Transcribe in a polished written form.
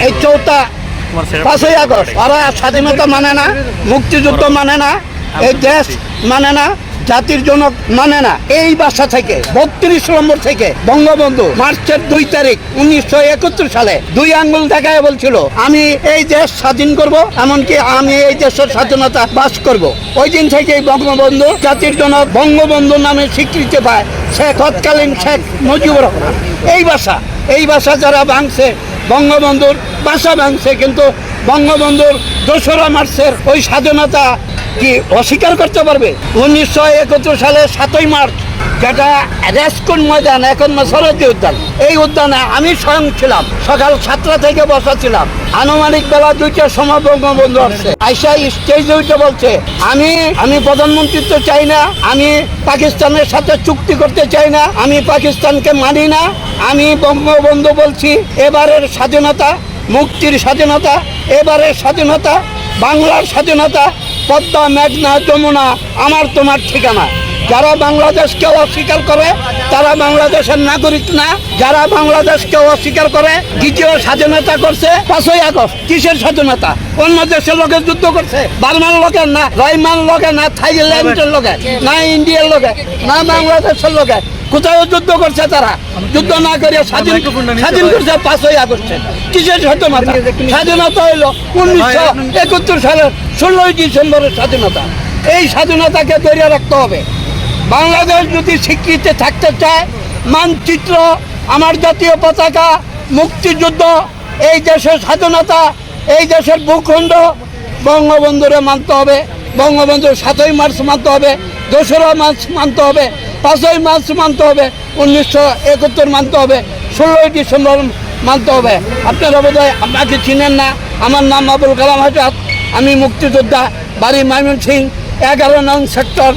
এই চৌঠা 5ই আগস্ট ওরা স্বাধীনতা মানে না, মুক্তিযুদ্ধ মানে না, এই দেশ মানে না, জাতির জনক মানে না। এই বাসা থেকে 32 নম্বর থেকে বঙ্গবন্ধু মার্চের 2 তারিখ 1971 সালে 2 আঙ্গুল দেখায় বলছিল আমি এই দেশ স্বাধীন করব, এমনকি আমি এই দেশের স্বাধীনতা বাস করব। ওই দিন থেকেই বঙ্গবন্ধু জাতির জনক বঙ্গবন্ধু নামে স্বীকৃতি পায় তৎকালীন শেখ মুজিবুর রহমান। এই ভাষা যারা ভাঙছে বঙ্গবন্ধুর ভাষা ভাঙছে, কিন্তু বঙ্গবন্ধুর 2রা মার্চের ওই স্বাধীনতা কি অস্বীকার করতে পারবে? 1971 সালের 7ই মার্চ, যেটা রেসকোন ময়দান, এখন সরোজী উদ্যান, এই উদ্যানে আমি স্বয়ং ছিলাম, সকাল 7টা থেকে বসা ছিলাম। আনুমানিক বেলা 2টার সময় বঙ্গবন্ধু আসছে, আইসা স্টেজে উঠে বলছে আমি প্রধানমন্ত্রিত্ব চাই না, আমি পাকিস্তানের সাথে চুক্তি করতে চাই না, আমি পাকিস্তানকে মানি না। আমি বঙ্গবন্ধু বলছি এবারের স্বাধীনতা, মুক্তির স্বাধীনতা, এবারের স্বাধীনতা, বাংলার স্বাধীনতা, পদ্মা, মেঘনা, যমুনা আমার তোমার ঠিকানা। যারা বাংলাদেশকে অস্বীকার করে তারা বাংলাদেশের নাগরিক না। যারা বাংলাদেশকে অস্বীকার করে, দ্বিতীয় স্বাধীনতা করছে 5ই আগস্ট। কিসের স্বাধীনতা? অন্য দেশের লোকের যুদ্ধ করছে, বার্মার লোকের না, রাইমান লোকের না, থাইল্যান্ডের লোকের না, ইন্ডিয়ার লোকের না, বাংলাদেশের লোকের। কোথাও যুদ্ধ করছে তারা? যুদ্ধ না করে স্বাধীন করছে 5ই আগস্টে। কিসের স্বাধীনতা? স্বাধীনতা হইল 1971 সালের 16ই ডিসেম্বরের স্বাধীনতা। এই স্বাধীনতাকে ধরে রাখতে হবে। বাংলাদেশ যদি স্বীকৃতি থাকতে চায়, মানচিত্র, আমার জাতীয় পতাকা, মুক্তিযুদ্ধ, এই দেশের স্বাধীনতা, এই দেশের ভূখণ্ড বঙ্গবন্ধুরে মানতে হবে। বঙ্গবন্ধুর 7ই মার্চ মানতে হবে, 2রা মার্চ মানতে হবে, 5ই মার্চ মানতে হবে, 1971 মানতে হবে, 16ই ডিসেম্বর মানতে হবে। আপনারা বোধহয় আমাকে চিনেন না, আমার নাম আবুল কালাম আজাদ, আমি মুক্তিযোদ্ধা, বাড়ি ময়মনসিংহ, 11 নং সেক্টর,